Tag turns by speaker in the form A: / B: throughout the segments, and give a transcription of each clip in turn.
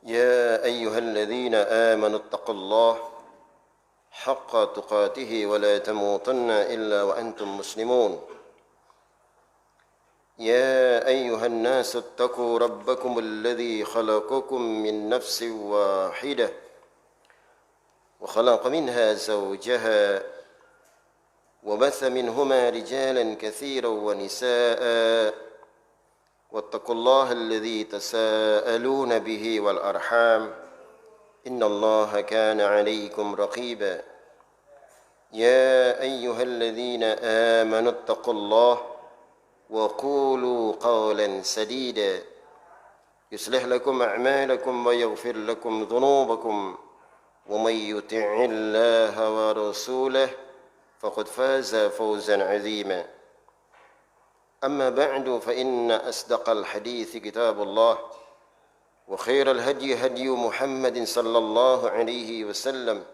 A: يا أيها الذين آمنوا اتقوا الله حق تقاته ولا تموتن إلا وأنتم مسلمون يا أيها الناس اتقوا ربكم الذي خلقكم من نفس واحدة وخلق منها زوجها وبث منهما رجالا كثيرا ونساء واتقوا الله الذي تساءلون به والأرحام إن الله كان عليكم رقيبا يا أيها الذين آمنوا اتقوا الله وقولوا قولا سديدا يصلح لكم أعمالكم ويغفر لكم ذنوبكم ومن يطع الله ورسوله فقد فاز فوزا عظيما أما بعد فإن أصدق الحديث كتاب الله وخير الهدي هدي محمد صلى الله عليه وسلم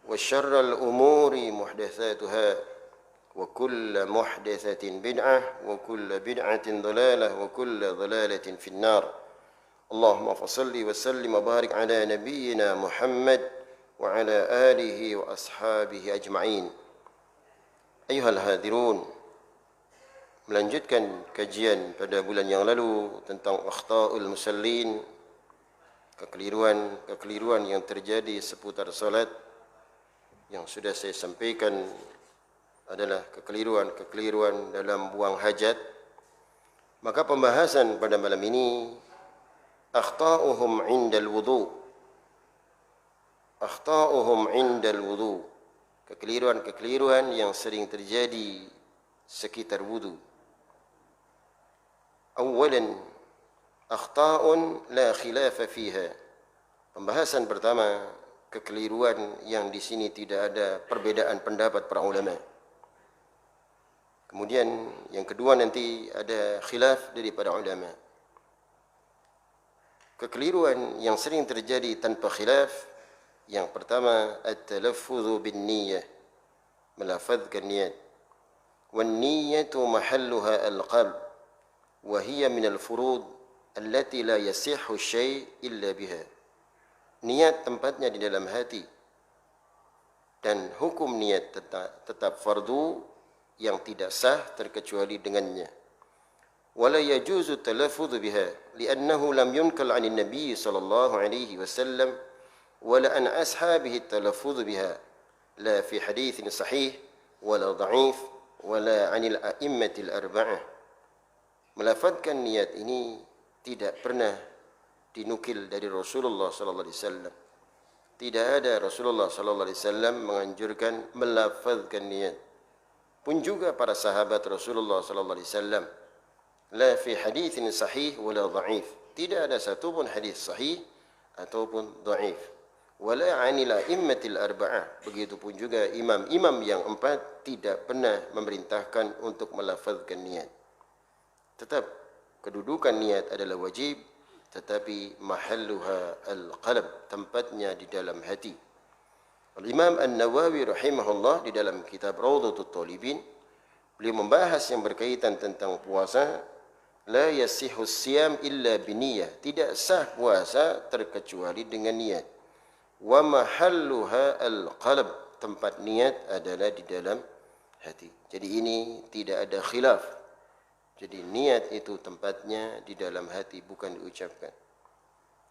A: وشر الأمور محدثاتها وكل محدثة بدعة وكل بدعة ضلالة وكل ضلالة في النار اللهم فصل وسلم وبارك على نبينا محمد وعلى آله وأصحابه أجمعين أيها الهادرون. Melanjutkan kajian pada bulan yang lalu tentang akhta'ul musallin, kekeliruan yang terjadi seputar salat. Yang sudah saya sampaikan adalah kekeliruan dalam buang hajat. Maka pembahasan pada malam ini akhta'uhum 'indal wudu. Akhta'uhum 'indal wudu. Kekeliruan yang sering terjadi sekitar wudu. Awalan, akhta'un la khilafa fiha. Pembahasan pertama, kekeliruan yang di sini tidak ada perbedaan pendapat para ulama. Kemudian yang kedua nanti ada khilaf daripada ulama. Kekeliruan yang sering terjadi tanpa khilaf, yang pertama at-talaffuz bin niyyah, melafazkan niat. Wan niyyatu mahalluha al-qalb. وهي من الفروض التي لا يصح الشيء إلا بها. Niat tempatnya di dalam hati dan hukum niat tetap fardu yang tidak sah terkecuali dengannya. ولا يجوز التلفظ بها لأنه لم ينقل عن النبي صلى الله عليه وسلم ولا عن أصحابه التلفظ بها لا في حديث صحيح ولا ضعيف ولا عن الأئمة الأربعة. Melafazkan niat ini tidak pernah dinukil dari Rasulullah sallallahu alaihi wasallam. Tidak ada Rasulullah sallallahu alaihi wasallam menganjurkan melafazkan niat. Pun juga para sahabat Rasulullah sallallahu alaihi wasallam. La fi haditsin sahih wala dhaif. Tidak ada satu pun hadis sahih ataupun dhaif. Wala 'anil a'immatil arba'ah. Begitupun juga imam-imam yang empat tidak pernah memerintahkan untuk melafazkan niat. Tetap kedudukan niat adalah wajib, tetapi mahalluha al-qalb, tempatnya di dalam hati. Al-Imam An-Nawawi rahimahullah di dalam kitab Rawdatul Talibin, beliau membahas yang berkaitan tentang puasa. La yasihhu siyam illa biniyah. Tidak sah puasa terkecuali dengan niat. Wa mahalluha al-qalb, tempat niat adalah di dalam hati. Jadi ini tidak ada khilaf. Jadi niat itu tempatnya di dalam hati, bukan diucapkan.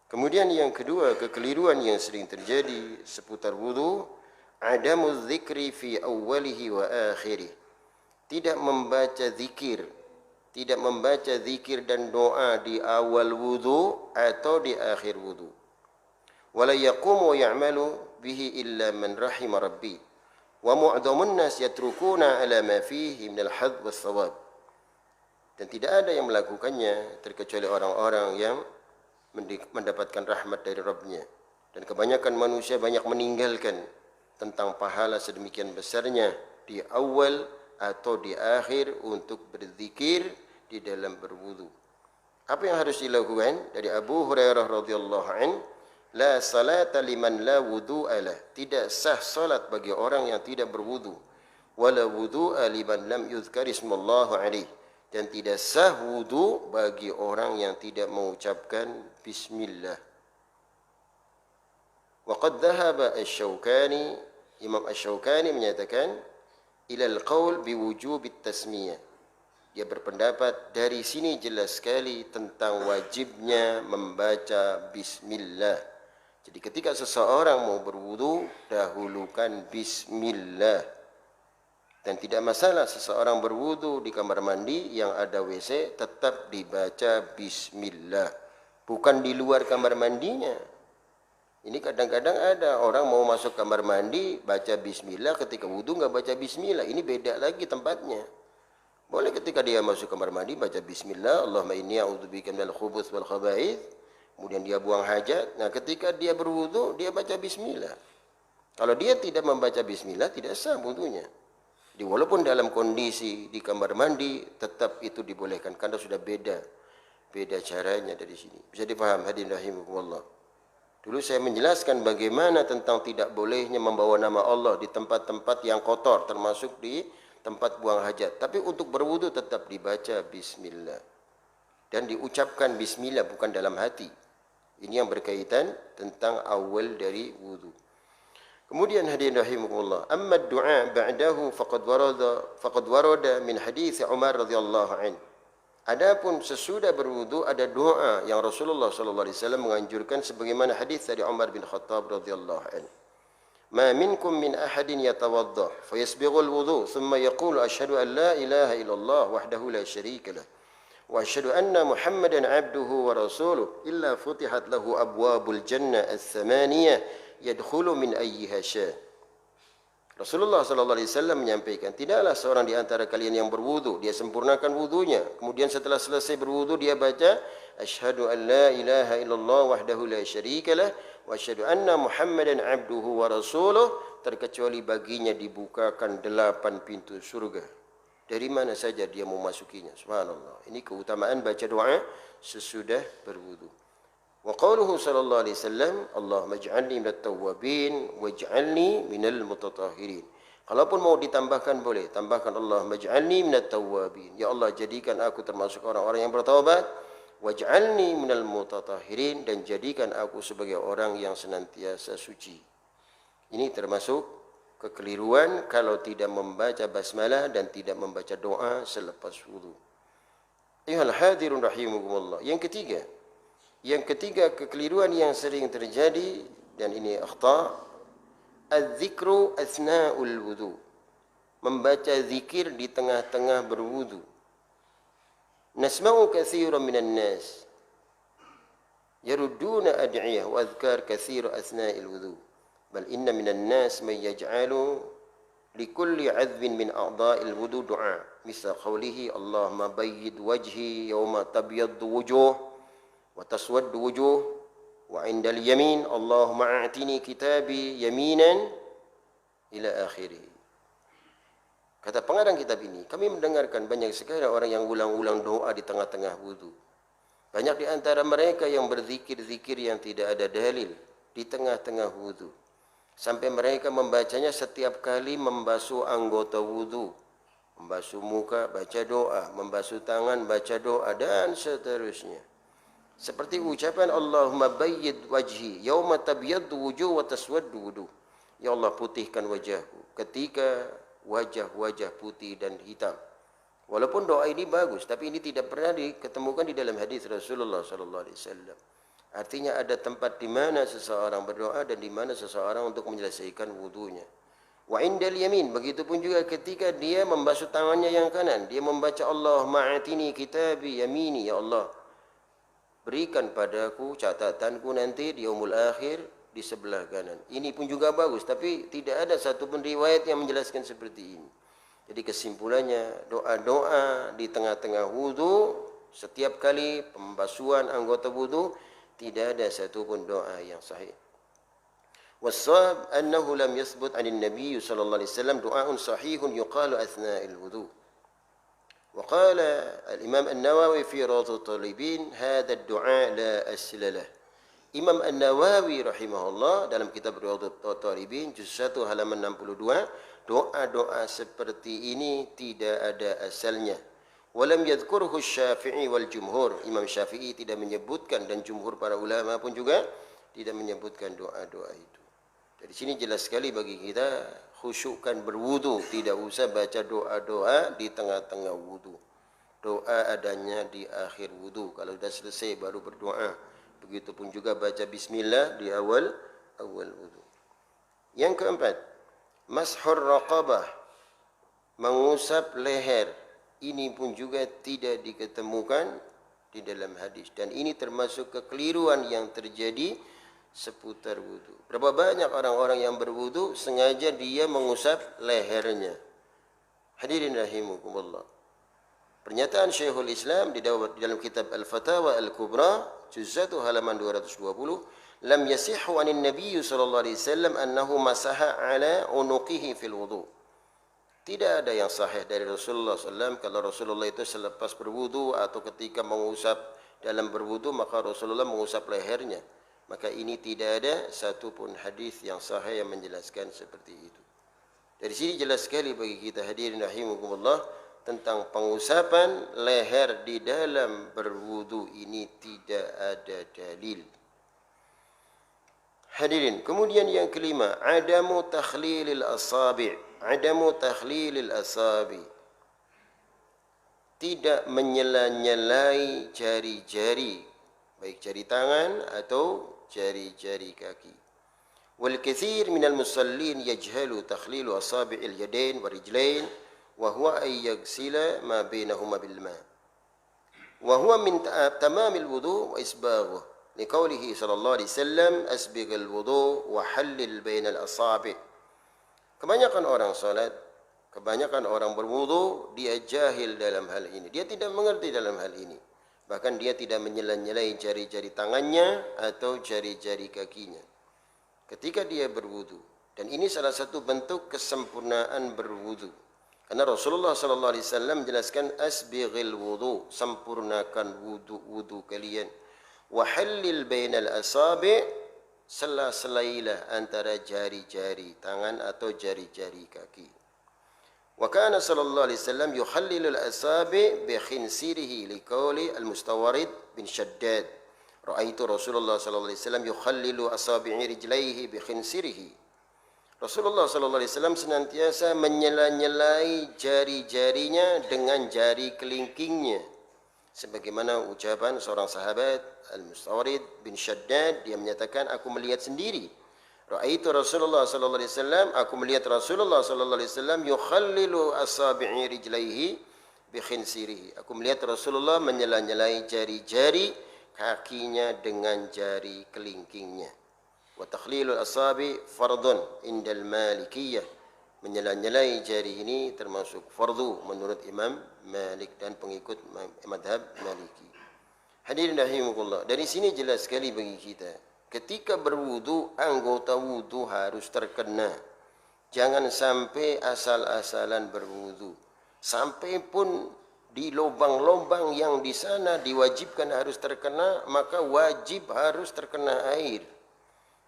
A: Kemudian yang kedua, kekeliruan yang sering terjadi seputar wudu, adamu dzikri fi awwalihi wa akhirih. Tidak membaca zikir dan doa di awal wudu atau di akhir wudu. Wala yaqumu wa ya'malu bihi illa man rahima rabbi. Wa mu'dhamun nas yatrukuna ala ma fihi min al-hadh was-shawab. Dan tidak ada yang melakukannya terkecuali orang-orang yang mendapatkan rahmat dari Rabbnya. Dan kebanyakan manusia banyak meninggalkan tentang pahala sedemikian besarnya di awal atau di akhir untuk berzikir di dalam berwudu. Apa yang harus dilakukan? Dari Abu Hurairah radhiyallahu an, la salata liman la wudu'a lah. Tidak sah salat bagi orang yang tidak berwudu. Wala wudu'a liman lam yuzkar ismallahu alaihi. Dan tidak sah wudu bagi orang yang tidak mengucapkan bismillah. qad dhahaba Asy-Syaukani, Imam Asy-Syaukani menyatakan ilal qaul biwujub at-tasmiyah. Dia berpendapat dari sini jelas sekali tentang wajibnya membaca bismillah. Jadi ketika seseorang mau berwudu, dahulukan bismillah. Dan tidak masalah seseorang berwudu di kamar mandi yang ada WC, tetap dibaca bismillah. Bukan di luar kamar mandinya. Ini kadang-kadang ada orang mau masuk kamar mandi, baca bismillah, ketika wudu nggak baca bismillah. Ini beda lagi tempatnya. Boleh ketika dia masuk kamar mandi, baca bismillah, Allahumma inni a'udzubika minal khubuts wal khaba'its. Kemudian dia buang hajat. Nah, ketika dia berwudu, dia baca bismillah. Kalau dia tidak membaca bismillah, tidak sah wudunya. Jadi walaupun dalam kondisi di kamar mandi, tetap itu dibolehkan karena sudah beda caranya dari sini. Bisa dipaham hadirin rahimakumullah. Dulu saya menjelaskan bagaimana tentang tidak bolehnya membawa nama Allah di tempat-tempat yang kotor, termasuk di tempat buang hajat. Tapi untuk berwudu tetap dibaca bismillah. Dan diucapkan bismillah bukan dalam hati. Ini yang berkaitan tentang awal dari wudu. Kemudian hadirin rahimakumullah, amma ad-du'a ba'dahu faqad warada min hadits Umar radhiyallahu anhu. Adapun sesudah berwudu ada doa yang Rasulullah sallallahu alaihi wasallam menganjurkan sebagaimana hadis dari Umar bin Khattab radhiyallahu anhu. Ma minkum min ahadin yatawadda fayasbighul wudu thumma yaqulu asyhadu an la ilaha illallah wahdahu la syarika lah wa asyhadu anna Muhammadan 'abduhu wa rasuluhu illa futihat lahu abwabul jannah ats-tsamaniyah yadkhulu min ayyiha syaa. Rasulullah sallallahu alaihi wasallam menyampaikan, tidaklah seorang di antara kalian yang berwudu, dia sempurnakan wudunya, kemudian setelah selesai berwudu dia baca asyhadu an la ilaha illallah wahdahu la syarika lah wa asyhadu anna Muhammadan 'abduhu wa rasuluhu, terkecuali baginya dibukakan 8 pintu surga. Dari mana saja dia memasukinya. Subhanallah. Ini keutamaan baca doa sesudah berwudu. Wa qauluhu sallallahu alaihi wasallam, Allahumma ij'alni minat tawwabin waj'alni minal mutatahhirin. Kalaupun mau ditambahkan boleh, tambahkan Allahumma ij'alni minat tawwabin. Ya Allah, jadikan aku termasuk orang-orang yang bertaubat, waj'alni minal mutatahhirin, dan jadikan aku sebagai orang yang senantiasa suci. Ini termasuk kekeliruan kalau tidak membaca basmalah dan tidak membaca doa selepas wudu. Ayyuhal hadirun rahimakumullah. Yang ketiga kekeliruan yang sering terjadi, dan ini akhta, az-zikru asna'ul wudu. Membaca zikir di tengah-tengah berwudu. Nasma'u katsiran minan nas yarudduna ad'iyah wa adhkar katsira asna'il wudu. Bal inna minan nas man yaj'alu likulli 'adhbin min a'dha'il wudu du'a. Misal qawlihi Allahumma bayyid wajhi yawma tabyaddu wujuh wa taswaddu wujuh wa 'indal yamin Allahumma a'tini kitabi yaminan ila akhirih. Kata pengarang kitab ini, kami mendengarkan banyak sekali orang yang ulang-ulang doa di tengah-tengah wudu. Banyak di antara mereka yang berzikir-zikir yang tidak ada dalil di tengah-tengah wudu. Sampai mereka membacanya setiap kali membasuh anggota wudu. Membasuh muka, baca doa. Membasuh tangan, baca doa, dan seterusnya. Seperti ucapan Allahumma bayyid wajhi yauma tabyaddu wujuh wa taswaddu wujuh. Ya Allah, putihkan wajahku ketika wajah-wajah putih dan hitam. Walaupun doa ini bagus, tapi ini tidak pernah diketemukan di dalam hadis Rasulullah sallallahu alaihi wasallam. Artinya ada tempat di mana seseorang berdoa dan di mana seseorang untuk menyelesaikan wudunya. Wa indal yamin, begitu pun juga ketika dia membasuh tangannya yang kanan, dia membaca Allahumma atini kitabi yamini, ya Allah, berikan padaku catatanku nanti di yaumul akhir di sebelah kanan. Ini pun juga bagus, tapi tidak ada satu pun riwayat yang menjelaskan seperti ini. Jadi kesimpulannya, doa-doa di tengah-tengah wudu, setiap kali pembasuhan anggota wudu, tidak ada satu pun doa yang sahih. Wasawab annahu lam yathbut 'anil nabiy sallallahu alaihi wasallam du'aun sahihun yuqalu athna'il wudu. وقال الإمام النووي في روضة الطالبين هذا الدعاء لا أصل له. Imam An-Nawawi rahimahullah dalam kitab Riyadhut Talibin juz 1 halaman 62, doa-doa seperti ini tidak ada asalnya. Walam yadhkurhu Syafi'i wal jumhur. Imam Syafi'i tidak menyebutkan dan jumhur para ulama pun juga tidak menyebutkan doa-doa itu. Dari sini jelas sekali bagi kita khusyukkan berwudu, tidak usah baca doa-doa di tengah-tengah wudu. Doa adanya di akhir wudu. Kalau sudah selesai baru berdoa. Begitupun juga baca bismillah di awal wudu. Yang keempat, mashur raqabah, mengusap leher. Ini pun juga tidak diketemukan di dalam hadis. Dan ini termasuk kekeliruan yang terjadi seputar wudu. Berapa banyak orang-orang yang berwudu sengaja dia mengusap lehernya. Hadirin rahimakumullah. Pernyataan Syekhul Islam di dalam kitab Al-Fatawa Al-Kubra, juz 1 halaman 220, lam yasihhu 'anil Nabi sallallahu alaihi wasallam annahu masaha 'ala unuqihi fil wudu. Tidak ada yang sahih dari Rasulullah SAW kalau Rasulullah itu selepas berwudu atau ketika mengusap dalam berwudu maka Rasulullah mengusap lehernya. Maka ini tidak ada satu pun hadis yang sahih yang menjelaskan seperti itu. Dari sini jelas sekali bagi kita hadirin rahimakumullah tentang pengusapan leher di dalam berwudu ini tidak ada dalil. Hadirin, kemudian yang kelima, adamu takhlilil asabi'. Adamu takhlilil asabi'. Tidak menyela-nyelai jari-jari, baik jari tangan atau jari-jari kaki. Wal katsir minal musallin yajhalu takhlilu asabi'il yadain wa rijlain wa huwa ay yaghsila ma bainahuma bil ma. Wa huwa min tamamil wudu wa isbaghuh. Liqaulihi sallallahu alaihi wasallam asbighal wudu wa hallil bainal asabi'. Kebanyakan orang salat, kebanyakan orang berwudu, dia jahil dalam hal ini. Dia tidak mengerti dalam hal ini. Bahkan dia tidak menyela-nyelai jari-jari tangannya atau jari-jari kakinya ketika dia berwudu. Dan ini salah satu bentuk kesempurnaan berwudu. Karena Rasulullah sallallahu alaihi wasallam menjelaskan asbighil wudu, sempurnakan wudu kalian. Wa hallil bainal asabi', sela-selailah antara jari-jari tangan atau jari-jari kaki. Wa kana sallallahu alaihi wasallam yukhallilul asabi' bi khinsirihi liqauli al-Mustawarid bin Shaddad. Ra'aitu Rasulullah sallallahu alaihi wasallam yukhallilu asabi'i rijlaihi bi khinsirihi. Rasulullah sallallahu alaihi wasallam senantiasa menyela-nyelai jari-jarinya dengan jari kelingkingnya. Sebagaimana ucapan seorang sahabat Al-Mustawarid bin Shaddad, dia menyatakan aku melihat sendiri. Ra'aitu Rasulullah sallallahu alaihi wasallam, aku melihat Rasulullah sallallahu alaihi wasallam yukhallilu asabi'i rijlaihi bi khinsirihi. Aku melihat Rasulullah menyela-nyelai jari-jari kakinya dengan jari kelingkingnya. Wa takhlilul asabi fardun indal malikiyah. Menyela-nyelai jari ini termasuk fardu menurut Imam Malik dan pengikut madhab Maliki. Hadirin rahimakumullah, dari sini jelas sekali bagi kita, ketika berwudu, anggota wudu harus terkena. Jangan sampai asal-asalan berwudu. Sampai pun di lubang-lubang yang di sana diwajibkan harus terkena, maka wajib harus terkena air.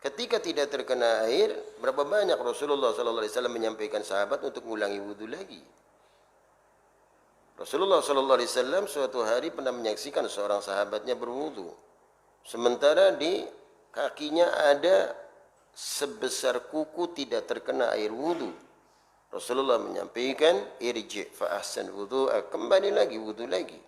A: Ketika tidak terkena air, berapa banyak Rasulullah sallallahu alaihi wasallam menyampaikan sahabat untuk mengulangi wudu lagi. Rasulullah sallallahu alaihi wasallam suatu hari pernah menyaksikan seorang sahabatnya berwudu. Sementara di kakinya ada sebesar kuku tidak terkena air wudu. Rasulullah menyampaikan, irji' fa ahsan wudu'a, kembali lagi wudu lagi.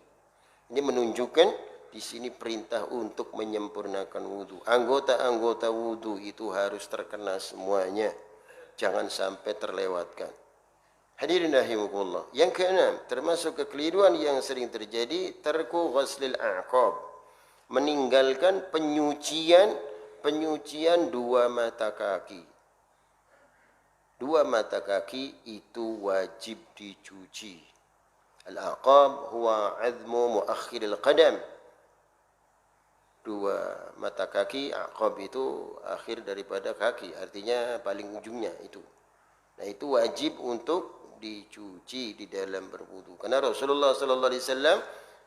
A: Ini menunjukkan di sini perintah untuk menyempurnakan wudu. Anggota-anggota wudu itu harus terkena semuanya. Jangan sampai terlewatkan. Hadirin rahimakumullah. Yang keenam, termasuk kekeliruan yang sering terjadi, tarku ghuslil a'qab. Meninggalkan penyucian dua mata kaki. Dua mata kaki itu wajib dicuci. Al-a'qab huwa 'azmu muakhiril qadam. Dua mata kaki, aqab itu akhir daripada kaki, artinya paling ujungnya itu. Nah, itu wajib untuk dicuci di dalam berwudu. Karena Rasulullah sallallahu alaihi wasallam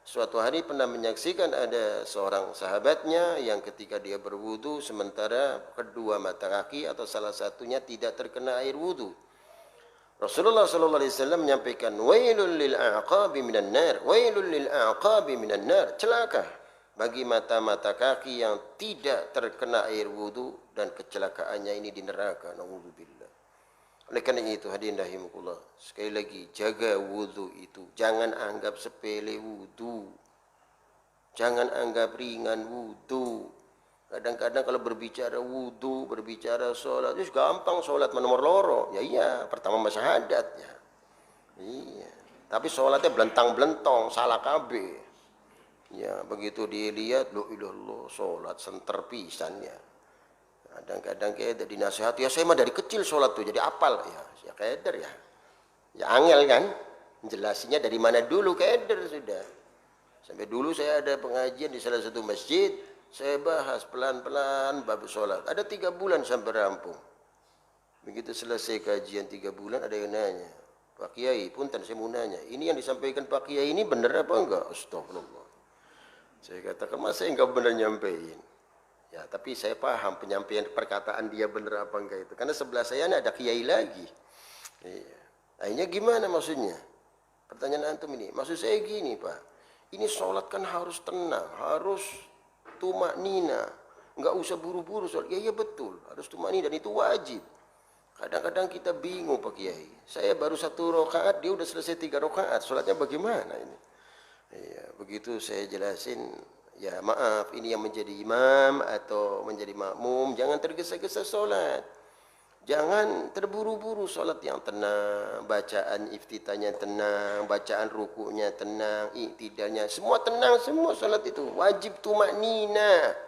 A: suatu hari pernah menyaksikan ada seorang sahabatnya yang ketika dia berwudu sementara kedua mata kaki atau salah satunya tidak terkena air wudu. Rasulullah sallallahu alaihi wasallam menyampaikan, wailul lil a'qabi minan nar, wailul lil a'qabi minan nar, celaka bagi mata-mata kaki yang tidak terkena air wudu dan kecelakaannya ini di neraka. Naudzubillah. Oleh karena itu hadirin rahimakumullah, sekali lagi jaga wudu itu. Jangan anggap sepele wudu. Jangan anggap ringan wudu. Kadang-kadang kalau berbicara wudu, berbicara sholat, itu gampang sholat nomor loro. Ya iya, pertama syahadat ya. Iya. Tapi sholatnya belentang-belentong, salah kabeh. Ya, begitu dilihat, lo ilallah, sholat senter pisan ya. Kadang-kadang kayak ada dinasihati, ya saya mah dari kecil sholat tuh, jadi apal. Ya keder ya. Ya angel kan, jelasinnya dari mana dulu, keder sudah. Sampai dulu saya ada pengajian di salah satu masjid, saya bahas pelan-pelan bab sholat. Ada 3 bulan sampai rampung. Begitu selesai kajian 3 bulan, ada yang nanya, Pak Kiai, punten saya mau nanya, ini yang disampaikan Pak Kiai ini benar apa enggak? Astagfirullah. Saya katakan, masa saya enggak benar nyampein? Ya, tapi saya paham penyampaian perkataan dia benar apa enggak itu. Karena sebelah saya ada kiai lagi. Iya. Akhirnya gimana maksudnya? Pertanyaan antum ini. Maksud saya gini, Pak. Ini sholat kan harus tenang, harus tumak nina. Enggak usah buru-buru sholat. Ya, iya betul. Harus tumak nina dan itu wajib. Kadang-kadang kita bingung, Pak Kiai. Saya baru 1 rakaat, dia udah selesai 3 rakaat. Sholatnya bagaimana ini? Ya, begitu saya jelasin, ya maaf, ini yang menjadi imam atau menjadi makmum, jangan tergesa-gesa sholat. Jangan terburu-buru sholat yang tenang, bacaan iftitahnya tenang, bacaan rukunya tenang, iktidalnya, semua tenang, semua sholat itu. Wajib tumaknina.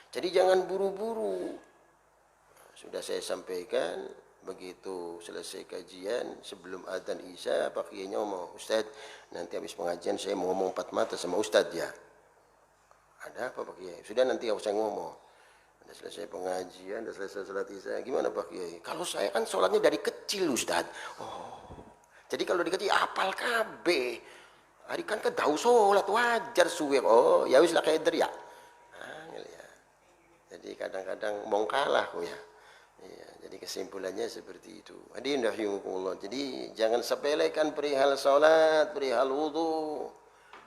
A: Jadi jangan buru-buru. Sudah saya sampaikan. Begitu selesai kajian, sebelum adzan Isya, Pak Kiainya ngomong, Ustaz, nanti habis pengajian saya mau ngomong 4 mata sama Ustaz ya. Ada apa Pak Kiai? Sudah nanti saya ngomong. Sudah selesai pengajian, sudah selesai salat Isya. Gimana Pak Kiai? Kalau saya kan sholatnya dari kecil Ustaz. Oh, jadi kalau dari kecil apal kabeh. Hari kan tahu sholat wajar suwe. Oh, ya wis lah keder ya. Ya. Jadi kadang-kadang mong kalah kok ya. Ya, jadi kesimpulannya seperti itu. Hadirin rahimakumullah. Jadi jangan sepelekan perihal salat, perihal wudu.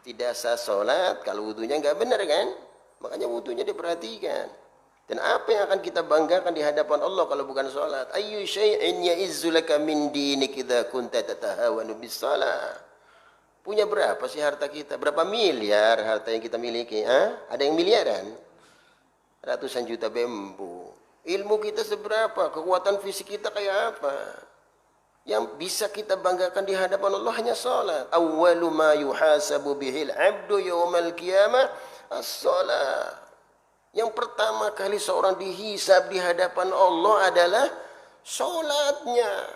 A: Tidak sah salat kalau wudunya enggak benar kan? Makanya wudunya diperhatikan. Dan apa yang akan kita banggakan di hadapan Allah kalau bukan salat? Ayyu syai'in ya'izzu laka min dinik idza kunta tatahawanu bis shalah. Punya berapa sih harta kita? Berapa miliar harta yang kita miliki? Ada yang miliaran? Ratusan juta bembu. Ilmu kita seberapa? Kekuatan fisik kita kayak apa? Yang bisa kita banggakan di hadapan Allah hanya salat. Awwalu ma yuhasabu bihil abdu yawmal qiyamah as-salat. Yang pertama kali seorang dihisab di hadapan Allah adalah salatnya.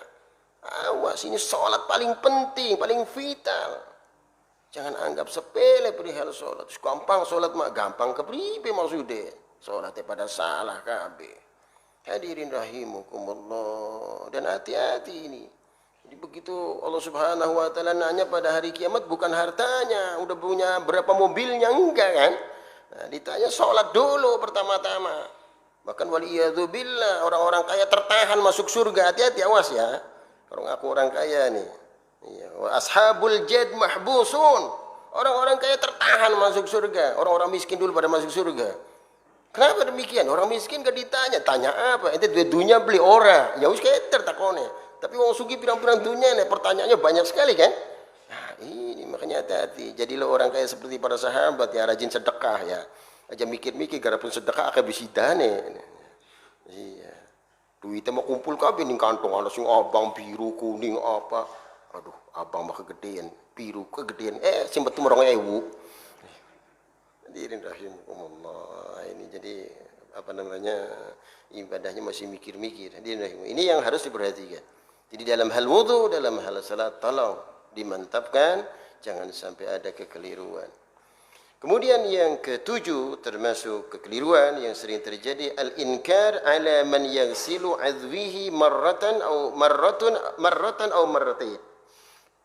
A: Awas, ini salat paling penting, paling vital. Jangan anggap sepele perihal salat. Gampang salat mah gampang kepribe maksudnya. Salatnya pada salah kabeh. Hadirin rahimakumullah, dan hati-hati ini. Jadi begitu Allah Subhanahu wa taala nanya pada hari kiamat bukan hartanya, udah punya berapa mobilnya, enggak kan? Nah, ditanya sholat dulu pertama-tama. Bahkan waliyadzubillah, orang-orang kaya tertahan masuk surga. Hati-hati, awas ya. Kalau ngaku orang kaya nih. Iya, wa ashabul jad mahbusun. Orang-orang kaya tertahan masuk surga. Orang-orang miskin dulu pada masuk surga. Kenapa demikian? Orang miskin gak ditanya. Tanya apa? Itu dunia beli ora. Ya wis keter takone. Tapi wong sugih pirang-pirang dunia nih, pertanyaannya banyak sekali kan? Nah, ini makanya hati-hati. Jadilah orang kaya seperti para sahabat ya, rajin sedekah ya. Aja mikir-mikir garapun sedekah akeh bisidane. Iya. Duitnya mau kumpul kabeh ning kantong ana sing abang biru kuning apa. Aduh, abang mah kegedean, biru kegedean. Sing betul 2000. Hadirin rahimakumullah. Ini jadi apa namanya, ibadahnya masih mikir-mikir. Hadirin rahimakumullah. Ini yang harus diperhatikan. Jadi dalam hal wudu, dalam hal salat tolong dimantapkan, jangan sampai ada kekeliruan. Kemudian yang ke-7 termasuk kekeliruan yang sering terjadi, al-inkar ala man yaghsilu adwihi marratan aw marratain.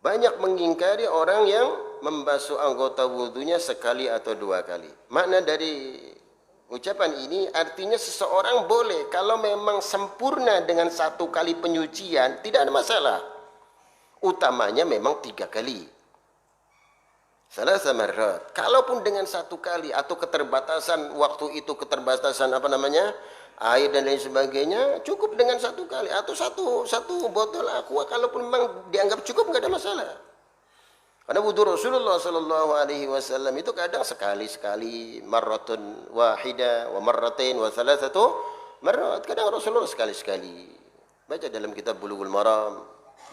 A: Banyak mengingkari orang yang membasuh anggota wudunya sekali atau 2 kali. Makna dari ucapan ini artinya seseorang boleh kalau memang sempurna dengan 1 kali penyucian, tidak ada masalah. Utamanya memang 3 kali. Salasa marrat. Kalaupun dengan satu kali atau keterbatasan waktu itu, keterbatasan apa namanya, air dan lain sebagainya, cukup dengan satu kali atau satu botol aqua, kalaupun memang dianggap cukup nggak ada masalah. Karena wudhu Rasulullah Sallallahu Alaihi Wasallam itu kadang sekali-sekali, marratun wahida, wa marratain, wa thalathatu marrat. Kadang Rasulullah sekali-sekali. Baca dalam kitab Bulughul Maram,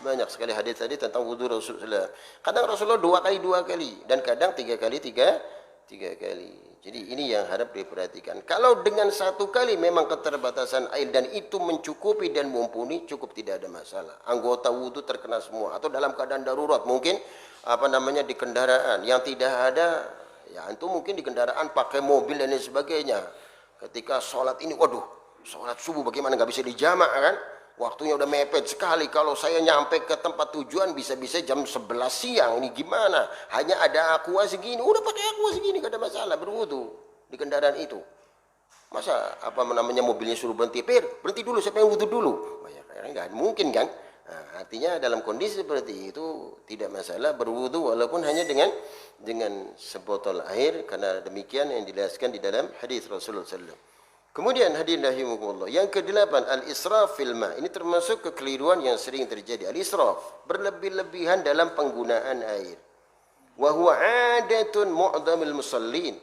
A: banyak sekali hadis-hadis tentang wudhu Rasulullah. Kadang Rasulullah dua kali, dan kadang tiga kali. Jadi ini yang harap diperhatikan. Kalau dengan satu kali memang keterbatasan air dan itu mencukupi dan mumpuni, cukup, tidak ada masalah. Anggota wudhu terkena semua. Atau dalam keadaan darurat, mungkin apa namanya di kendaraan yang tidak ada, ya itu mungkin di kendaraan pakai mobil dan lain sebagainya. Ketika sholat ini, waduh, sholat subuh bagaimana, nggak bisa dijamak kan? Waktunya udah mepet sekali. Kalau saya nyampe ke tempat tujuan bisa-bisa jam 11 siang. Ini gimana? Hanya ada aqua segini. Udah pakai aqua segini, gak ada masalah berwudu di kendaraan itu. Masa apa namanya mobilnya suruh berhenti? Berhenti dulu, saya pengen wudu dulu. Ya, nggak mungkin kan? Nah, artinya dalam kondisi seperti itu tidak masalah berwudu walaupun hanya dengan sebotol air. Karena demikian yang dijelaskan di dalam hadis Rasulullah SAW. Kemudian hadirin rahimakumullah, yang kedelapan, al-israf fil ma. Ini termasuk kekeliruan yang sering terjadi. Al-israf, berlebih-lebihan dalam penggunaan air. Wa huwa 'adatun mu'dhamil musallin.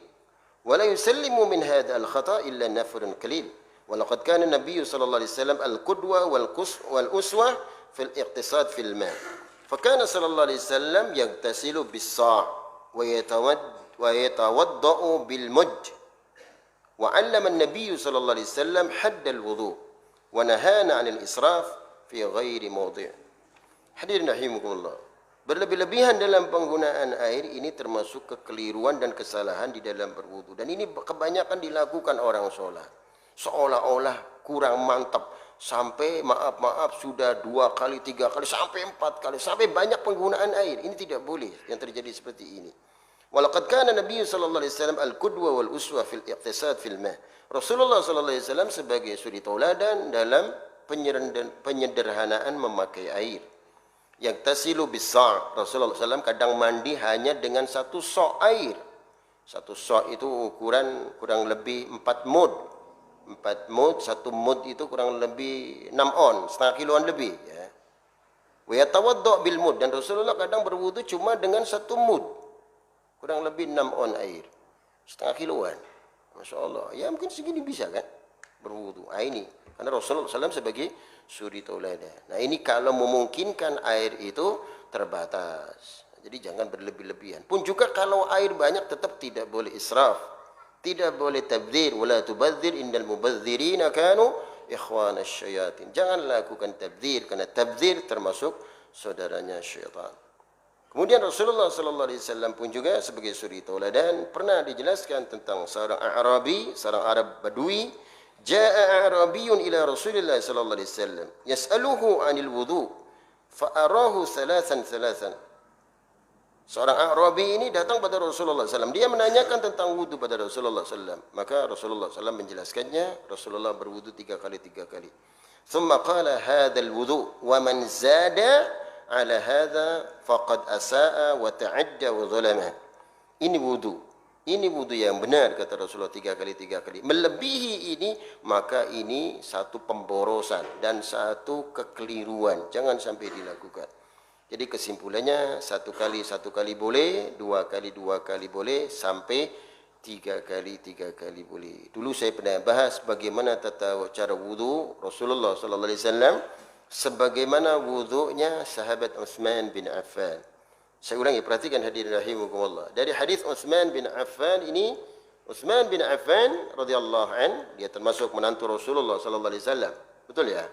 A: Wa la yusallimu min hadha al-khata' illa nafrun qalil. Wa laqad kana an-nabiy sallallahu alaihi wasallam al-qudwa wal uswa fil iqtisad fil ma. Fa kana sallallahu alaihi wasallam yaghtasilu bis-sa' wa yatawadda'u bil mujj. وعلم النبي صلى الله عليه وسلم حد الوضوء ونهانا عن الإسراف في غير موضع. Hadirin rahimakumullah. Berlebih-lebihan dalam penggunaan air ini termasuk kekeliruan dan kesalahan di dalam berwudu. Dan ini kebanyakan dilakukan orang sholat. Seolah-olah kurang mantap. Sampai maaf sudah 2 kali, 3 kali, sampai 4 kali. Sampai banyak penggunaan air. Ini tidak boleh yang terjadi seperti ini. Walaqad kana Nabi sallallahu alaihi wasallam al-qudwa wal uswa fil iqtisad fil ma. Rasulullah sallallahu alaihi wasallam sebagai suri tauladan dalam penyederhanaan memakai air. Yaghtasilu bis-sa'. Rasulullah SAW kadang mandi hanya dengan 1 sa' air. 1 sa' itu ukuran kurang lebih 4 mud. 4 mud, 1 mud itu kurang lebih 6 on, setengah kiloan lebih ya. Wa yatawadda' bil mud, dan Rasulullah kadang berwudu cuma dengan 1 mud. Kurang lebih 6 on air, setengah kiloan. Masya Allah, ya mungkin segini bisa kan berwudu. Nah, ini karena Rasulullah SAW sebagai suri tauladan. Nah ini kalau memungkinkan air itu terbatas, jadi jangan berlebih-lebihan. Pun juga kalau air banyak tetap tidak boleh israf, tidak boleh tabdzir. Wala tubadzir innal mubadzirina kanu ikhwana syayatin. Jangan lakukan tabdzir, karena tabdzir termasuk saudaranya syaitan. Kemudian Rasulullah sallallahu alaihi wasallam pun juga sebagai suri tauladan pernah dijelaskan tentang seorang Arabi, seorang Arab Badui. Jaa Arabiyun ila Rasulillah sallallahu alaihi wasallam yas'aluhu 'anil wudu fa arahu thalathan. Seorang Arabi ini datang pada Rasulullah SAW. Dia menanyakan tentang wudu pada Rasulullah SAW. Maka Rasulullah SAW menjelaskannya. Rasulullah berwudu 3 kali. Thumma qala hadzal wudu wa man zada ala hadha faqad asaa wa ta'adda wa zalama. Ini wudu yang benar, kata Rasulullah, 3 kali. Melebihi ini maka ini satu pemborosan dan satu kekeliruan, jangan sampai dilakukan. Jadi kesimpulannya 1 kali boleh, 2 kali boleh, sampai 3 kali boleh. Dulu saya pernah bahas bagaimana tata cara wudu Rasulullah sallallahu alaihi wasallam, sebagaimana wudunya sahabat Utsman bin Affan. Saya ulangi, perhatikan hadirin rahimakumullah. Dari hadis Utsman bin Affan ini, Utsman bin Affan radhiyallahu an, dia termasuk menantu Rasulullah sallallahu alaihi wasallam. Betul ya?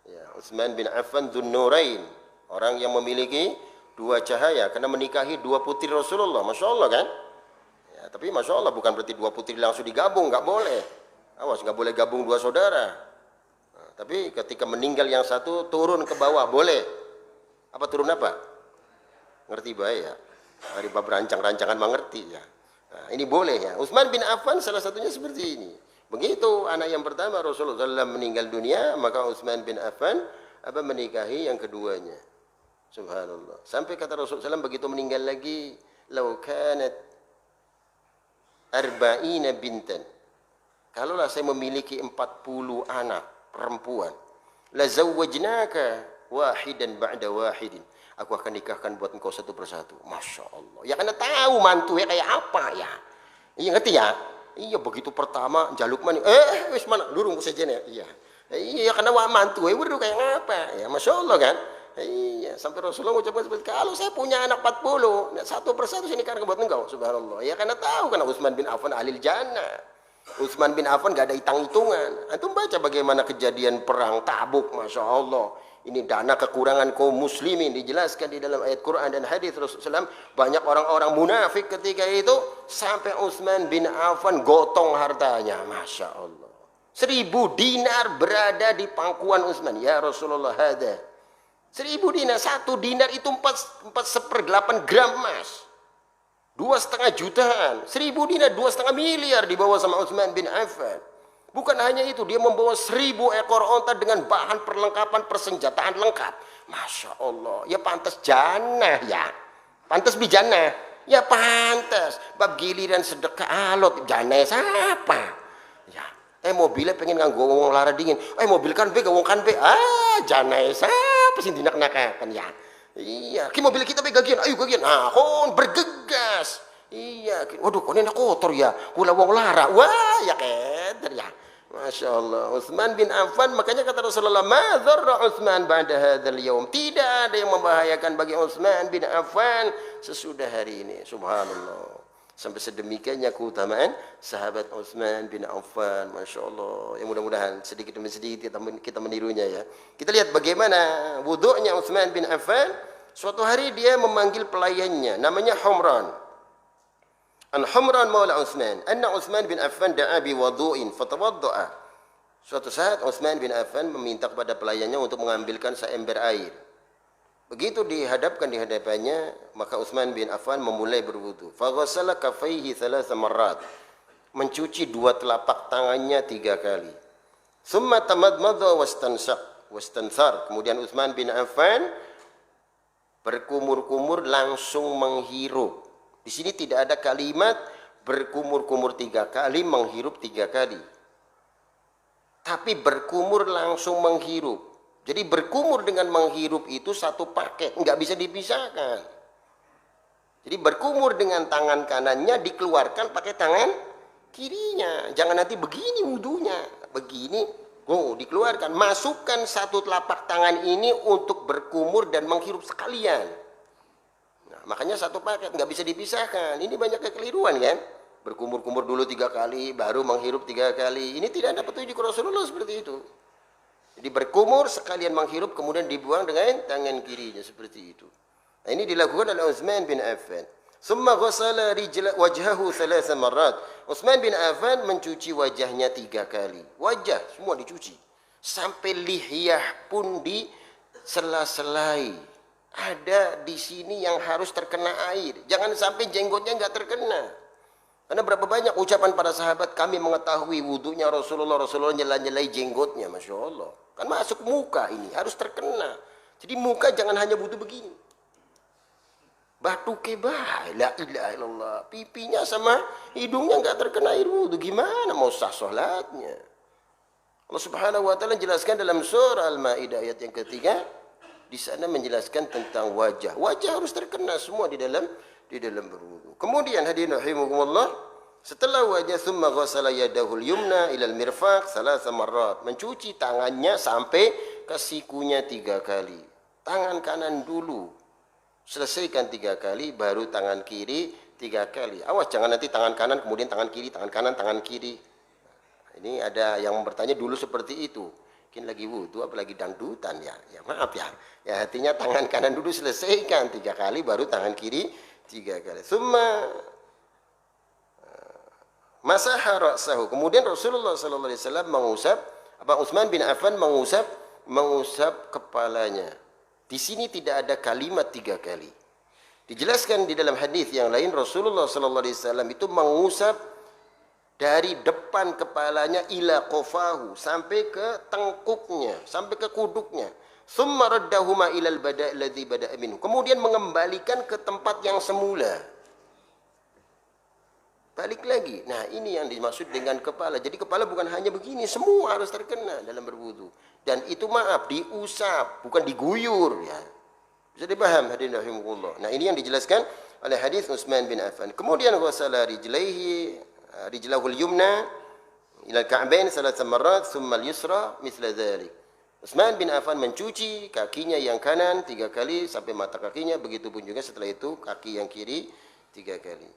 A: Ya, Utsman bin Affan Dzunnurain, orang yang memiliki 2 cahaya karena menikahi 2 putri Rasulullah. Masya Allah kan? Ya, tapi Masya Allah bukan berarti 2 putri langsung digabung, nggak boleh. Awas, nggak boleh gabung 2 saudara. Tapi ketika meninggal yang satu turun ke bawah boleh. Apa turun apa? Ngerti baik ya. Dari bab rancang-rancangan mengerti ya. Nah, ini boleh ya. Utsman bin Affan salah satunya seperti ini. Begitu anak yang pertama Rasulullah SAW meninggal dunia, maka Utsman bin Affan menikahi yang keduanya. Subhanallah. Sampai kata Rasulullah SAW begitu meninggal lagi, "Law kanat arba'ina bintan." Kalaulah saya memiliki 40 anak perempuan, la zawwajnaka wahidan ba'da wahidin. Aku akan nikahkan buat engkau satu persatu. Masya Allah. Ya karena tahu mantu ya kayak apa ya. Iya ngerti ya? Iya begitu pertama jaluk mani. Wis mana lurung saja nih. Iya. Iya karena mantu ya udah kayak apa ya. Masya Allah kan. Iya sampai Rasulullah ucapkan seperti kalau saya punya anak 40, satu persatu saya nikahkan buat engkau. Subhanallah. Ya karena tahu karena Utsman bin Affan ahlil jannah. Utsman bin Affan gak ada hitung-hitungan. Antum baca bagaimana kejadian perang Tabuk, Masya Allah. Ini dana kekurangan kaum muslimin dijelaskan di dalam ayat Quran dan hadis Rasulullah SAW. Banyak orang-orang munafik ketika itu sampai Utsman bin Affan gotong hartanya, Masya Allah. 1000 dinar berada di pangkuan Utsman. Ya Rasulullah ada. 1000 dinar, 1 dinar itu 4/8 gram emas. 2,5 jutaan, 1000 dinar 2,5 miliar dibawa sama Utsman bin Affan. Bukan hanya itu, dia membawa 1000 ekor onta dengan bahan perlengkapan persenjataan lengkap. Masya Allah, ya pantas jannah ya. Pantas bijannah, ya pantas. Bab giliran sedekah alot, jannah siapa? Ya, mobilnya pengen nganggo wong lara dingin. Mobil kan be, wong kan be. Jannah siapa sih dinak-nakakan ya. Iya, ki mobil kita begagian, ayo gagian. Kon bergegas. Iya, waduh, kon ini kotor ya. Kula wong lara. Wah, ya keder ya. Masya Allah. Utsman bin Affan, makanya kata Rasulullah, "Ma dzarra Utsman ba'da hadzal yaum." Tidak ada yang membahayakan bagi Utsman bin Affan sesudah hari ini. Subhanallah. Sampai sedemikiannya keutamaan sahabat Utsman bin Affan. Masya Allah. Yang mudah-mudahan sedikit demi sedikit kita menirunya ya. Kita lihat bagaimana wudu'nya Utsman bin Affan. Suatu hari dia memanggil pelayannya, namanya Humran. An Humran maula Utsman, anna Utsman bin Affan da'a bi wudu'in fatawadda'a. Suatu saat Utsman bin Affan meminta kepada pelayannya untuk mengambilkan seember air. Begitu dihadapkan di hadapannya, maka Utsman bin Affan memulai berwudu. Fa ghassala kaffaihi 3 marrat. Mencuci 2 telapak tangannya 3 kali. Tsumma tamadmadha wastanthar. Kemudian Utsman bin Affan berkumur-kumur langsung menghirup. Di sini tidak ada kalimat berkumur-kumur 3 kali, menghirup 3 kali. Tapi berkumur langsung menghirup. Jadi berkumur dengan menghirup itu satu paket, nggak bisa dipisahkan. Jadi berkumur dengan tangan kanannya dikeluarkan pakai tangan kirinya. Jangan nanti begini wudunya, begini, dikeluarkan. Masukkan 1 telapak tangan ini untuk berkumur dan menghirup sekalian. Nah, makanya satu paket, nggak bisa dipisahkan. Ini banyak kekeliruan kan? Berkumur-kumur dulu 3 kali, baru menghirup 3 kali. Ini tidak ada petunjuk Rasulullah seperti itu. Jadi berkumur sekalian menghirup kemudian dibuang dengan tangan kirinya seperti itu. Nah, ini dilakukan oleh Utsman bin Affan. Summa ghassala wajhahu 3 marrat. Utsman bin Affan mencuci wajahnya 3 kali. Wajah semua dicuci. Sampai lihyah pun disela-selai. Ada di sini yang harus terkena air. Jangan sampai jenggotnya enggak terkena. Karena berapa banyak ucapan para sahabat, kami mengetahui wudunya Rasulullah nyela-nyelai jenggotnya, Masya Allah. Kan masuk muka ini, harus terkena. Jadi muka jangan hanya wudu begini. Batu kebah, la ilaha illallah. Pipinya sama hidungnya enggak terkena air wudu. Gimana mau sah salatnya? Allah Subhanahu wa taala jelaskan dalam surah Al-Maidah ayat yang ketiga, di sana menjelaskan tentang wajah. Wajah harus terkena semua di dalam berwudu. Kemudian hadirin rahimakumullah, setelah wajah thumma ghassala yadahul yumna ilal mirfaq 3 marrat. Mencuci tangannya sampai ke sikunya 3 kali. Tangan kanan dulu. Selesaikan 3 kali, baru tangan kiri 3 kali. Awas jangan nanti tangan kanan kemudian tangan kiri, tangan kanan, tangan kiri. Ini ada yang bertanya dulu seperti itu. Mungkin lagi wudu apalagi dangdutan ya. Ya maaf ya. Ya artinya tangan kanan dulu selesaikan 3 kali, baru tangan kiri 3 kali. Summa masaha ra'sahu. Kemudian Rasulullah sallallahu alaihi wasallam mengusap, Utsman bin Affan mengusap kepalanya. Di sini tidak ada kalimat 3 kali. Dijelaskan di dalam hadis yang lain, Rasulullah sallallahu alaihi wasallam itu mengusap dari depan kepalanya ila qafahu, sampai ke tengkuknya, sampai ke kuduknya. Summa raddahuma ilal bada' alladzi bada'a minhu. Kemudian mengembalikan ke tempat yang semula. Balik lagi. Nah, ini yang dimaksud dengan kepala. Jadi kepala bukan hanya begini, semua harus terkena dalam berwudu. Dan itu maaf, diusap, bukan diguyur ya. Bisa dipaham hadirin rahimakumullah. Nah, ini yang dijelaskan oleh hadis Utsman bin Affan. Kemudian ghasala rijlahul yumna ila al-ka'bain thalatha marrat thumma al-yusra mithla dhalik. Utsman bin Affan mencuci kakinya yang kanan 3 kali sampai mata kakinya, begitu pun juga setelah itu kaki yang kiri 3 kali.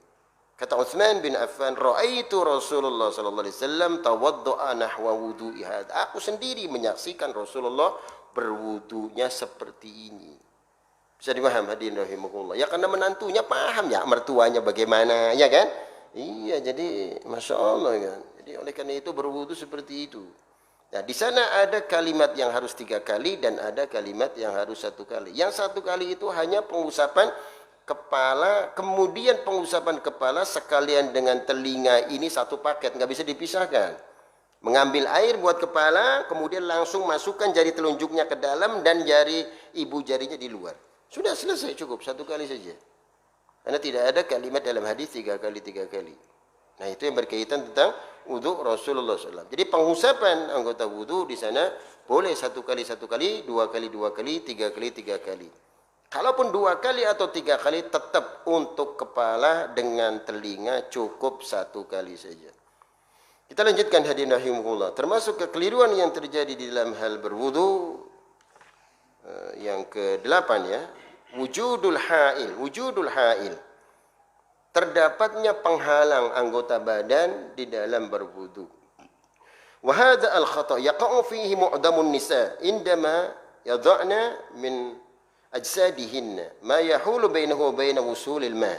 A: Kata Utsman bin Affan, "Ra'aitu Rasulullah sallallahu alaihi wasallam tawaddu'a nahwa wudu'i hadza." Aku sendiri menyaksikan Rasulullah berwudunya seperti ini. Bisa dipaham hadirin rahimakumullah. Ya karena menantunya paham ya mertuanya bagaimana, ya kan? Iya, jadi Masya Allah kan. Jadi oleh karena itu berwudu seperti itu. Nah, di sana ada kalimat yang harus 3 kali dan ada kalimat yang harus 1 kali. Yang 1 kali itu hanya pengusapan kepala, kemudian pengusapan kepala sekalian dengan telinga, ini satu paket, nggak bisa dipisahkan. Mengambil air buat kepala, kemudian langsung masukkan jari telunjuknya ke dalam dan jari ibu jarinya di luar. Sudah selesai, cukup 1 kali saja. Karena tidak ada kalimat dalam hadis 3 kali 3 kali. Nah, itu yang berkaitan tentang wudu Rasulullah SAW. Jadi pengusapan anggota wudu di sana boleh 1 kali 1 kali, 2 kali 2 kali, 3 kali 3 kali. Kalaupun 2 kali atau 3 kali, tetap untuk kepala dengan telinga cukup 1 kali saja. Kita lanjutkan hadirin rahimakumullah. Termasuk kekeliruan yang terjadi di dalam hal berwudu yang ke-8 ya, wujudul hail. Terdapatnya penghalang anggota badan di dalam berwudu. Wa hadza al-khata' yaqa'u fihi mu'damun nisa indama yadha'na min ajsadihinna ma yahulu bainahu wa baina wusulil ma.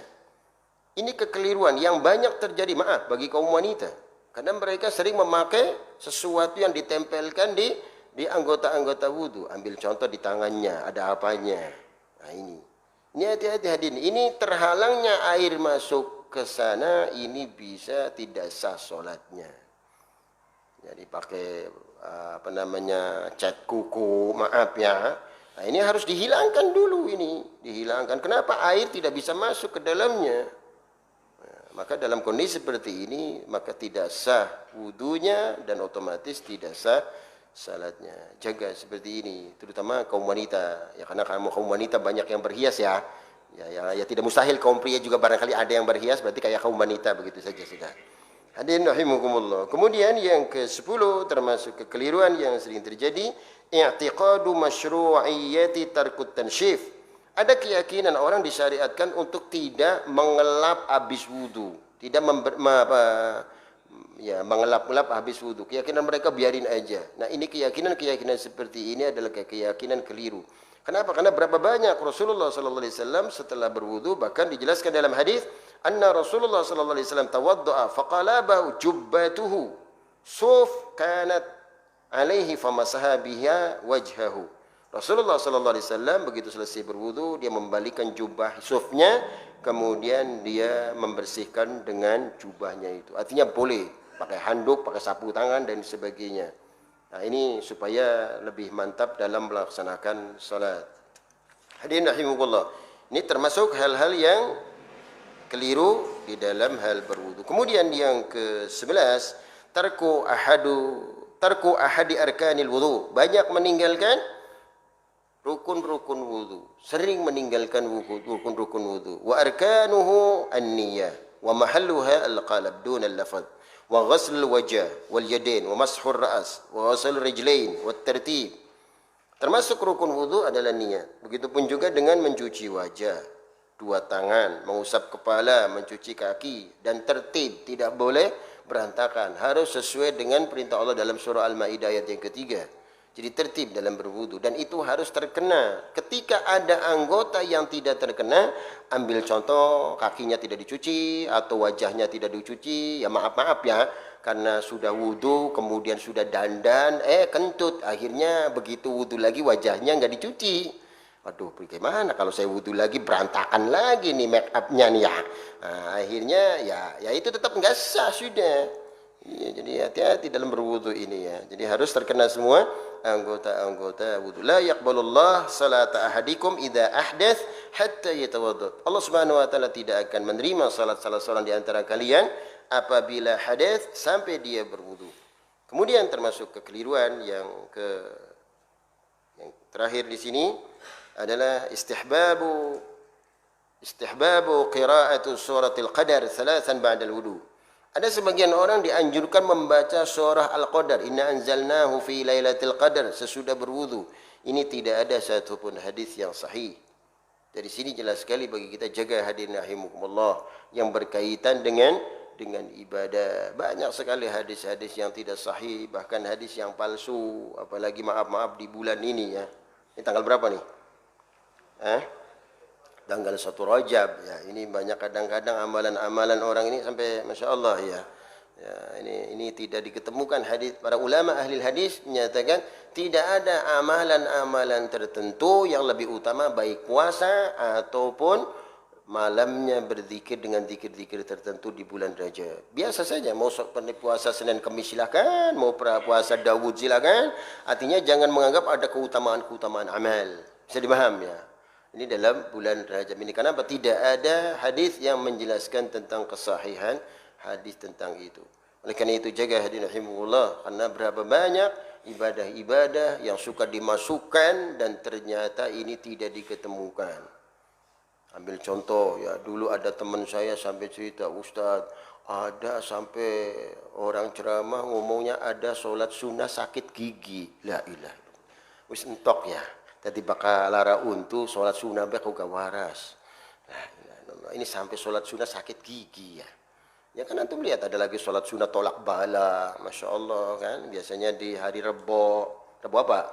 A: Ini kekeliruan yang banyak terjadi bagi kaum wanita. Karena mereka sering memakai sesuatu yang ditempelkan di anggota-anggota wudu. Ambil contoh di tangannya, ada apanya. Nah ini. Ini hati-hati hadirin. Ini terhalangnya air masuk ke sana, ini bisa tidak sah sholatnya. Jadi pakai cat kuku, Nah ini harus dihilangkan dulu ini. Dihilangkan. Kenapa air tidak bisa masuk ke dalamnya? Maka dalam kondisi seperti ini, maka tidak sah wudunya dan otomatis tidak sah salatnya. Jaga seperti ini, terutama kaum wanita. Ya karena kaum wanita banyak yang berhias ya. Ya tidak mustahil kaum pria juga barangkali ada yang berhias, berarti kayak kaum wanita begitu saja sudah. Hadirin rahimakumullah. Kemudian yang ke-10 termasuk kekeliruan yang sering terjadi, i'tiqadu masyru'iyyati tarkut tansyif. Ada keyakinan orang disyariatkan untuk tidak mengelap habis wudu, tidak mengelap-ngelap habis wudu. Keyakinan mereka biarin aja. Nah, ini keyakinan seperti ini adalah keyakinan keliru. Kenapa? Karena berapa banyak Rasulullah sallallahu alaihi wasallam setelah berwudu, bahkan dijelaskan dalam hadis, anna Rasulullah sallallahu alaihi wasallam tawaddaa faqalaba jubbatuhu suf kanat alaihi famasaha biha wajhahu. Rasulullah sallallahu alaihi wasallam begitu selesai berwudu, dia membalikkan jubah sufnya, kemudian dia membersihkan dengan jubahnya itu. Artinya boleh pakai handuk, pakai sapu tangan dan sebagainya. Nah, ini supaya lebih mantap dalam melaksanakan salat. Hadirin rahimakumullah. Ini termasuk hal-hal yang keliru di dalam hal berwudu. Kemudian yang ke-11, tarku ahadi arkanil wudu. Banyak meninggalkan rukun-rukun wudu. Sering meninggalkan rukun-rukun wudu. Wa arkanuhu an-niyah wa mahalluha al-qalb dun al-lafaz. Wa ghasl al-wajh wal yadain wa mashur ra's wa ghasl rijlain wa tartib. Termasuk rukun wudu adalah niat. Begitupun juga dengan mencuci wajah, 2 tangan, mengusap kepala, mencuci kaki, dan tertib, tidak boleh berantakan. Harus sesuai dengan perintah Allah dalam surah Al-Maidah ayat yang ketiga. Jadi tertib dalam berwudu dan itu harus terkena. Ketika ada anggota yang tidak terkena, ambil contoh kakinya tidak dicuci atau wajahnya tidak dicuci, ya maaf ya, karena sudah wudu kemudian sudah dandan, kentut, akhirnya begitu wudu lagi wajahnya nggak dicuci. Aduh, bagaimana kalau saya wudu lagi berantakan lagi nih make upnya nih ya. Nah, akhirnya ya itu tetap nggak sah sudah. Iya, jadi hati-hati dalam berwudu ini ya. Jadi harus terkena semua anggota-anggota wudu. La yaqbalullah salata ahadikum idza ahdath hatta yatawadda. Allah Subhanahu wa taala tidak akan menerima salat salah seorang di antara kalian apabila hadath sampai dia berwudu. Kemudian termasuk kekeliruan yang terakhir di sini adalah istihbabu qira'atu suratil qadar thalathan ba'da al-wudu. Ada sebagian orang dianjurkan membaca surah Al-Qadar, inna anzalnahu fi lailatul qadar, sesudah berwudu. Ini tidak ada satupun hadis yang sahih. Dari sini jelas sekali bagi kita jaga hadirin rahimakumullah yang berkaitan dengan ibadah. Banyak sekali hadis-hadis yang tidak sahih, bahkan hadis yang palsu, apalagi maaf-maaf di bulan ini ya. Ini tanggal berapa nih? Tanggal 1 Rajab ya. Ini banyak kadang-kadang amalan-amalan orang ini sampai Masya Allah ya. Ya, ini tidak diketemukan hadis. Para ulama ahli hadis menyatakan tidak ada amalan-amalan tertentu yang lebih utama baik puasa ataupun malamnya berzikir dengan zikir-zikir tertentu di bulan Rajab. Biasa saja mau puasa Senin Kamis silakan, mau puasa Daud silakan. Artinya jangan menganggap ada keutamaan-keutamaan amal. Bisa dipaham ya. Ini dalam bulan Rajab ini. Kenapa? Tidak ada hadis yang menjelaskan tentang kesahihan hadis tentang itu. Oleh karena itu jaga hadirin rahimahullah, karena berapa banyak ibadah-ibadah yang suka dimasukkan dan ternyata ini tidak diketemukan. Ambil contoh ya, dulu ada teman saya sampai cerita, Ustaz, ada sampai orang ceramah ngomongnya ada sholat sunnah sakit gigi. La ilaha illallah. Wis entok ya. Tadi bakal lara untuk sholat sunnah kau waras. Nah, ini sampai sholat sunnah sakit gigi ya. Ya kan antum lihat ada lagi sholat sunnah tolak bala, Masya Allah kan. Biasanya di hari Rebo apa?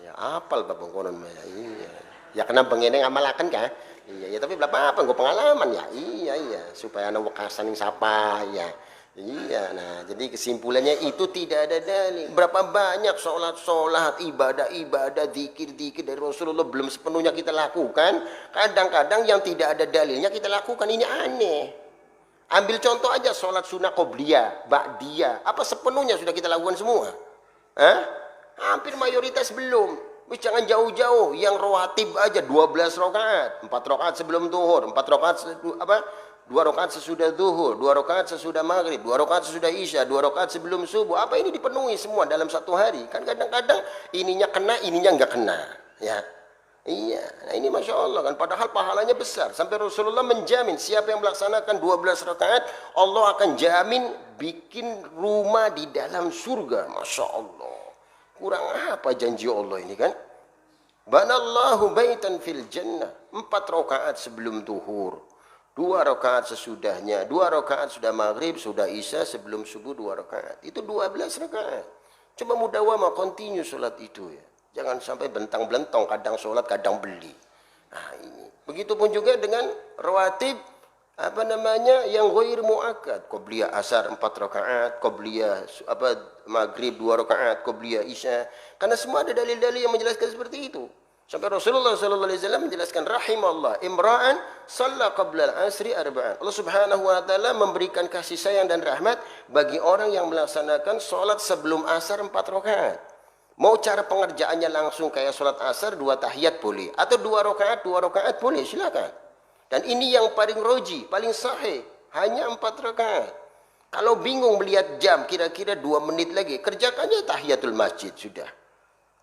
A: Ya apal babang konon ya. Iya. Ya kena pengeneng amalakan kan? Iya, ya tapi berapa apa? Gue pengalaman ya. Iya. Supaya anak wakasan yang sapa ya. Iya, nah jadi kesimpulannya itu tidak ada dalil. Berapa banyak sholat, ibadah, zikir dari Rasulullah belum sepenuhnya kita lakukan. Kadang-kadang yang tidak ada dalilnya kita lakukan, ini aneh. Ambil contoh aja sholat sunnah qobliyah, ba'diyah. Apa sepenuhnya sudah kita lakukan semua? Hampir mayoritas belum. Jangan jauh-jauh, yang rawatib aja 12 rakaat, 4 rakaat sebelum zuhur, 4 rakaat 2 rakaat sesudah zuhur, 2 rakaat sesudah maghrib, 2 rakaat sesudah isya, 2 rakaat sebelum subuh. Apa ini dipenuhi semua dalam satu hari? Kan kadang-kadang ininya kena, ininya enggak kena. Ya, iya. Nah ini Masya Allah kan. Padahal pahalanya besar. Sampai Rasulullah menjamin siapa yang melaksanakan 12 rakaat, Allah akan jamin bikin rumah di dalam surga. Masya Allah. Kurang apa janji Allah ini kan? Banallahu baitan fil jannah. 4 rakaat sebelum zuhur. 2 rakaat sesudahnya, 2 rakaat sudah maghrib, sudah isya, sebelum subuh 2 rakaat. Itu 12 rakaat. Coba mudawamah, continue sholat itu ya. Jangan sampai bentang-belentong, kadang sholat, kadang beli. Nah ini. Begitupun juga dengan rawatib, yang ghair muakkad. Qobliyah asar 4 rakaat, qobliyah maghrib 2 rakaat, qobliyah isya. Karena semua ada dalil-dalil yang menjelaskan seperti itu. Sampai Rasulullah SAW menjelaskan rahimallah imra'an shalla qabla al-asri arba'an. Allah Subhanahu wa taala memberikan kasih sayang dan rahmat bagi orang yang melaksanakan salat sebelum asar 4 rakaat. Mau cara pengerjaannya langsung kayak salat asar 2 tahiyat boleh, atau 2 rakaat boleh, silakan. Dan ini yang paling roji, paling sahih, hanya 4 rakaat. Kalau bingung melihat jam, kira-kira 2 menit lagi, kerjakannya tahiyatul masjid sudah.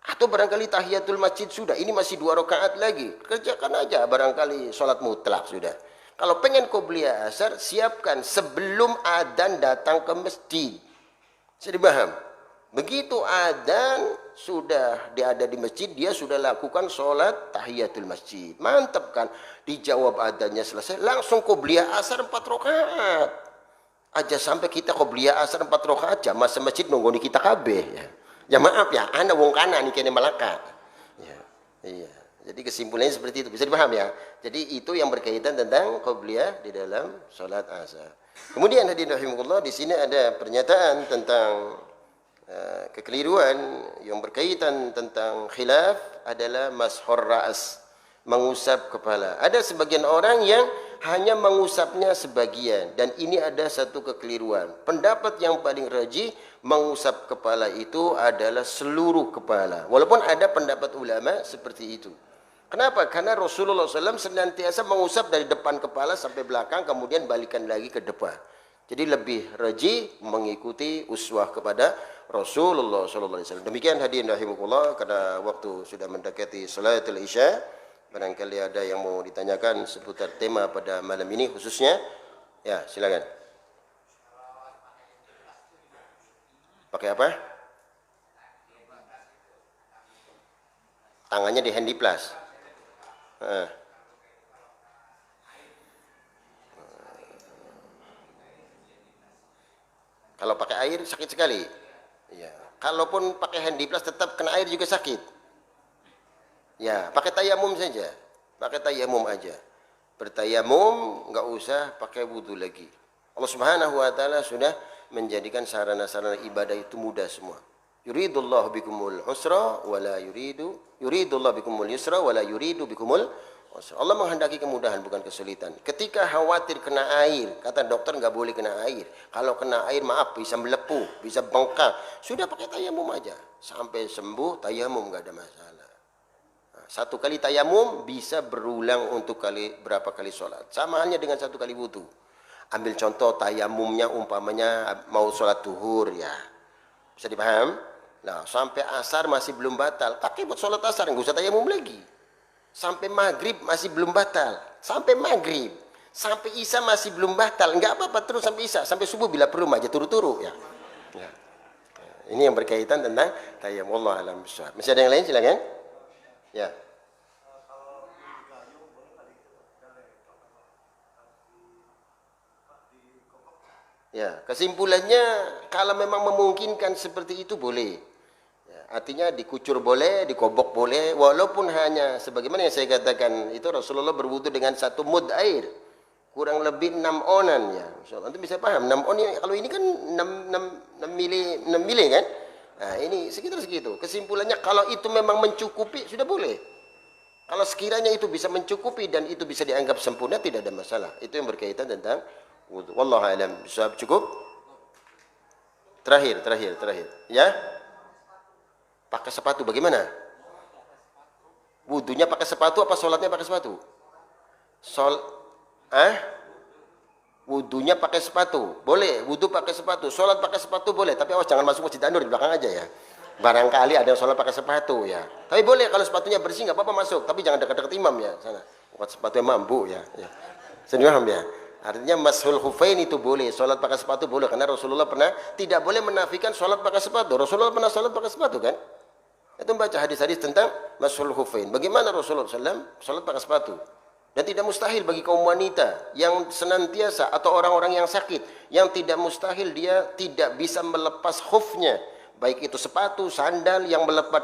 A: Atau barangkali tahiyatul masjid sudah, ini masih 2 rakaat lagi, kerjakan aja barangkali sholat mutlak sudah. Kalau pengen qobliyah asar, siapkan sebelum adzan datang ke masjid. Bisa dipaham? Begitu adzan sudah ada di masjid, dia sudah lakukan sholat tahiyatul masjid. Mantap kan? Dijawab adzannya selesai, langsung qobliyah asar 4 rakaat. Aja sampai kita qobliyah asar 4 rakaat, jamaah masjid nunggu kita kabeh ya. Ya maaf ya, anda wong kana nih kene Malaka. Ya, iya. Jadi kesimpulannya seperti itu. Bisa dipaham ya? Jadi itu yang berkaitan tentang qobliyah di dalam salat asar. Kemudian hadirin rahimakumullah, di sini ada pernyataan tentang kekeliruan yang berkaitan tentang khilaf adalah mashur ra's, mengusap kepala. Ada sebagian orang yang hanya mengusapnya sebagian, dan ini ada satu kekeliruan. Pendapat yang paling rajih, mengusap kepala itu adalah seluruh kepala. Walaupun ada pendapat ulama seperti itu. Kenapa? Karena Rasulullah SAW senantiasa mengusap dari depan kepala sampai belakang, kemudian balikan lagi ke depan. Jadi lebih rajih mengikuti uswah kepada Rasulullah SAW. Demikian hadirin rahimakumullah, karena waktu sudah mendekati salatul isya. Barangkali ada yang mau ditanyakan seputar tema pada malam ini khususnya. Ya, silakan. Pakai apa? Tangannya di handy plus. Kalau pakai air sakit sekali. Ya. Kalaupun pakai handy plus tetap kena air juga sakit. Ya, pakai tayamum saja. Pakai tayamum aja. Bertayamum, enggak usah pakai wudu lagi. Allah Subhanahu wa taala sudah menjadikan sarana-sarana ibadah itu mudah semua. Yuridullahu bikumul usra wa la yuridullahu bikumul yusra wa la yuridu bikumul usra. Allah menghendaki kemudahan bukan kesulitan. Ketika khawatir kena air, kata dokter enggak boleh kena air. Kalau kena air maaf bisa melepuh, bisa bengkak. Sudah pakai tayamum aja. Sampai sembuh tayamum enggak ada masalah. Satu kali tayamum bisa berulang untuk berapa kali sholat. Sama halnya dengan satu kali wudu. Ambil contoh tayamumnya umpamanya mau sholat duhur ya. Bisa dipaham? Nah, sampai asar masih belum batal. Pakai buat sholat asar, nggak usah tayamum lagi. Sampai maghrib masih belum batal. Sampai maghrib. Sampai isya masih belum batal. Nggak apa-apa terus sampai isya. Sampai subuh bila perlu aja turu-turu ya. Ya. Ini yang berkaitan tentang tayamum. Allah alam besar. Masih ada yang lain silakan. Ya. Ya, kesimpulannya kalau memang memungkinkan seperti itu boleh. Ya, artinya dikucur boleh, dikobok boleh, walaupun hanya sebagaimana yang saya katakan itu Rasulullah berwudu dengan satu mud air, kurang lebih 6 onan ya. Nanti bisa paham 6 on kalau ini kan 6 mili kan? Nah, ini segitu. Kesimpulannya kalau itu memang mencukupi sudah boleh. Kalau sekiranya itu bisa mencukupi dan itu bisa dianggap sempurna tidak ada masalah. Itu yang berkaitan tentang wudu. Wallahu a'lam. Cukup? Terakhir. Ya. Pakai sepatu bagaimana? Wudunya pakai sepatu apa sholatnya pakai sepatu? Wudunya pakai sepatu. Boleh, wudu pakai sepatu. Sholat pakai sepatu boleh, tapi awas jangan masuk masjid An-Nur di belakang aja ya. Barangkali ada yang sholat pakai sepatu ya. Tapi boleh kalau sepatunya bersih nggak apa-apa masuk, tapi jangan dekat-dekat imam ya sana. Buat sepatunya mampu ya. Saya paham ya. Artinya mashul khufain itu boleh, sholat pakai sepatu boleh, karena Rasulullah pernah tidak boleh menafikan sholat pakai sepatu. Rasulullah pernah sholat pakai sepatu kan? Itu membaca hadis-hadis tentang mashul khufain. Bagaimana Rasulullah SAW sholat pakai sepatu? Dan tidak mustahil bagi kaum wanita yang senantiasa atau orang-orang yang sakit, yang tidak mustahil dia tidak bisa melepas khufnya, baik itu sepatu, sandal yang melekat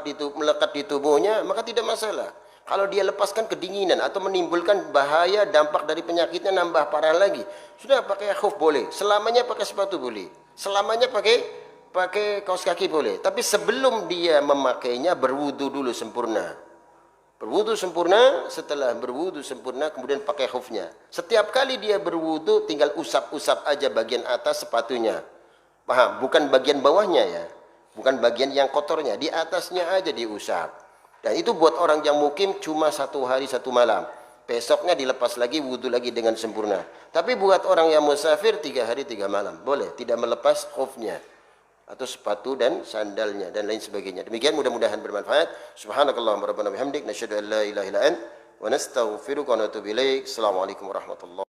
A: di tubuhnya, maka tidak masalah. Kalau dia lepaskan kedinginan atau menimbulkan bahaya dampak dari penyakitnya nambah parah lagi, sudah pakai khuf boleh. Selamanya pakai sepatu boleh. Selamanya pakai kaos kaki boleh. Tapi sebelum dia memakainya berwudu dulu sempurna. Berwudu sempurna, setelah berwudu sempurna kemudian pakai khufnya. Setiap kali dia berwudu tinggal usap-usap aja bagian atas sepatunya. Paham? Bukan bagian bawahnya ya. Bukan bagian yang kotornya, di atasnya aja diusap. Dan itu buat orang yang mukim cuma 1 hari 1 malam. Besoknya dilepas lagi, wudu lagi dengan sempurna. Tapi buat orang yang musafir 3 hari 3 malam. Boleh, tidak melepas khufnya. Atau sepatu dan sandalnya dan lain sebagainya. Demikian mudah-mudahan bermanfaat. Subhanakallahumma rabbana bihamdik. Nasyhadu an la ilaha illa anta wa nastaghfiruka wa natubu ilaik. Assalamualaikum warahmatullahi wabarakatuh.